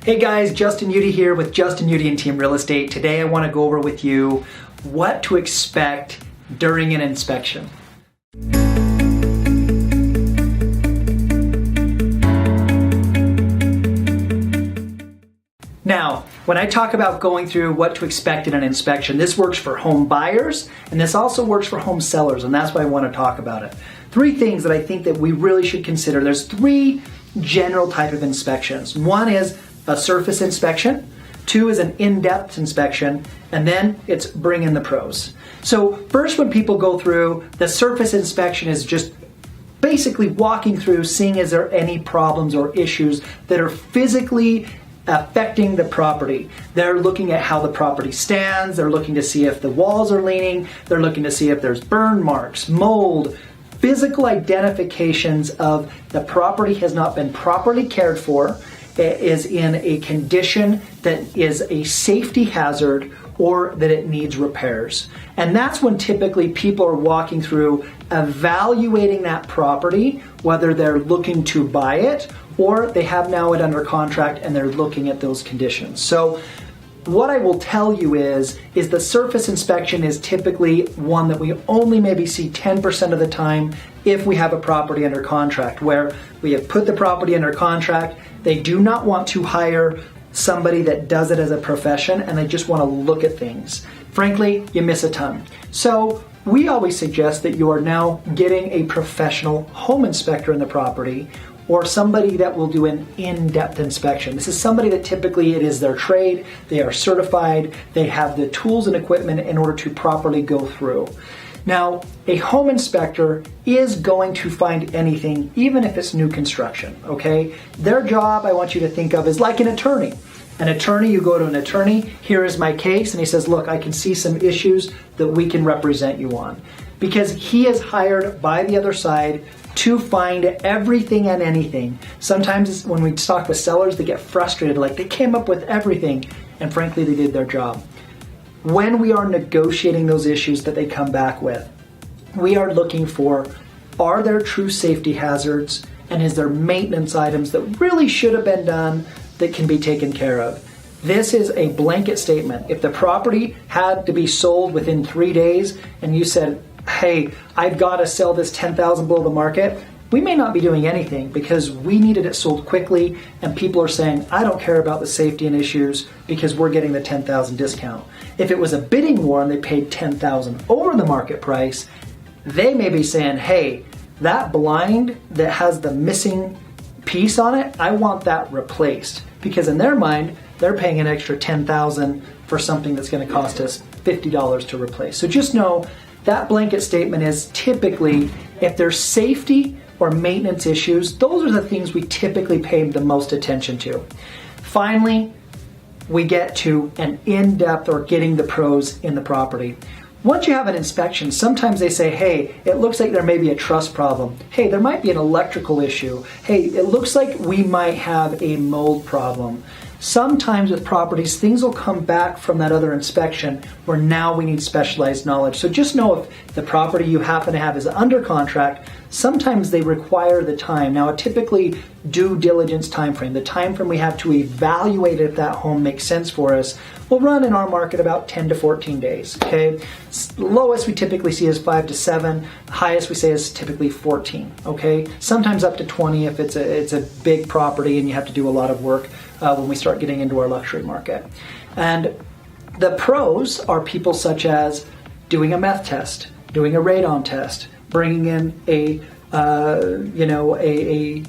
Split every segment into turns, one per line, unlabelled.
Hey guys, Justin Udy here with Justin Udy and Team Real Estate. Today I want to go over with you what to expect during an inspection. Now, when I talk about going through what to expect in an inspection, this works for home buyers and this also works for home sellers, and that's why I want to talk about it. Three things that I think that we really should consider. There's three general type of inspections. One is a surface inspection, two is an in-depth inspection, and then it's bring in the pros. So first, when people go through, the surface inspection is just basically walking through, seeing is there any problems or issues that are physically affecting the property. They're looking at how the property stands, they're looking to see if the walls are leaning, they're looking to see if there's burn marks, mold, physical identifications of the property has not been properly cared for, is in a condition that is a safety hazard, or that it needs repairs. And that's when typically people are walking through evaluating that property, whether they're looking to buy it or they have now it under contract and they're looking at those conditions. So what I will tell you is the surface inspection is typically one that we only maybe see 10% of the time if we have a property under contract, where we have put the property under contract. They do not want to hire somebody that does it as a profession and they just want to look at things. Frankly, you miss a ton. So we always suggest that you are now getting a professional home inspector in the property, or somebody that will do an in-depth inspection. This is somebody that typically it is their trade, they are certified, they have the tools and equipment in order to properly go through. Now, a home inspector is going to find anything, even if it's new construction, okay? Their job, I want you to think of, is like an attorney. An attorney, you go to an attorney, here is my case, and he says, look, I can see some issues that we can represent you on. Because he is hired by the other side to find everything and anything. Sometimes when we talk with sellers, they get frustrated, like they came up with everything, and frankly, they did their job. When we are negotiating those issues that they come back with, we are looking for, are there true safety hazards, and is there maintenance items that really should have been done that can be taken care of? This is a blanket statement. If the property had to be sold within 3 days and you said, hey, I've got to sell this $10,000 below the market, we may not be doing anything because we needed it sold quickly and people are saying, I don't care about the safety and issues because we're getting the $10,000 discount. If it was a bidding war and they paid $10,000 over the market price, they may be saying, hey, that blind that has the missing piece on it, I want that replaced. Because in their mind, they're paying an extra $10,000 for something that's going to cost us $50 to replace. So just know that blanket statement is typically, if there's safety or maintenance issues, those are the things we typically pay the most attention to. Finally, we get to an in-depth or getting the pros in the property. Once you have an inspection, sometimes they say, hey, it looks like there may be a truss problem. Hey, there might be an electrical issue. Hey, it looks like we might have a mold problem. Sometimes with properties, things will come back from that other inspection where now we need specialized knowledge. So just know if the property you happen to have is under contract, sometimes they require the time. Now, a typically due diligence time frame, the time frame we have to evaluate if that home makes sense for us, will run in our market about 10 to 14 days, okay? Lowest we typically see is 5 to 7. Highest we say is typically 14, okay? Sometimes up to 20 if it's a big property and you have to do a lot of work when we start getting into our luxury market. And the pros are people such as doing a meth test, doing a radon test, bringing in a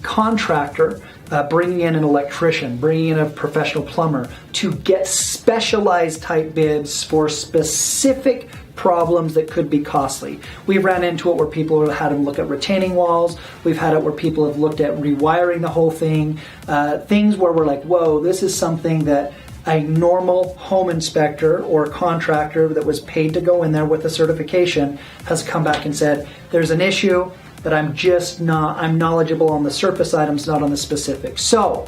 contractor, bringing in an electrician, bringing in a professional plumber to get specialized type bids for specific problems that could be costly. We've ran into it where people have had them look at retaining walls. We've had it where people have looked at rewiring the whole thing. Things where we're like, whoa, this is something that a normal home inspector or contractor that was paid to go in there with a certification has come back and said, there's an issue that I'm knowledgeable on the surface items, not on the specifics. So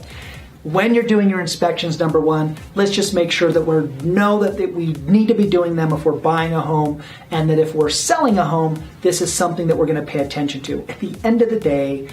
when you're doing your inspections, number one, let's just make sure that we need to be doing them if we're buying a home, and that if we're selling a home, this is something that we're going to pay attention to. At the end of the day,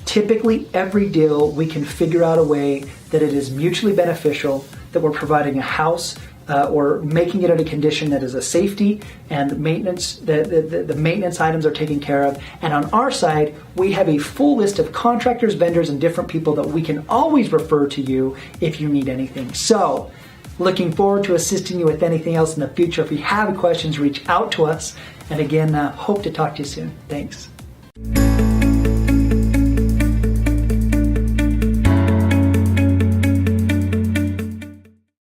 Typically, every deal, we can figure out a way that it is mutually beneficial, that we're providing a house or making it in a condition that is a safety and maintenance, the maintenance items are taken care of. And on our side, we have a full list of contractors, vendors, and different people that we can always refer to you if you need anything. So, looking forward to assisting you with anything else in the future. If you have questions, reach out to us. And again, hope to talk to you soon. Thanks.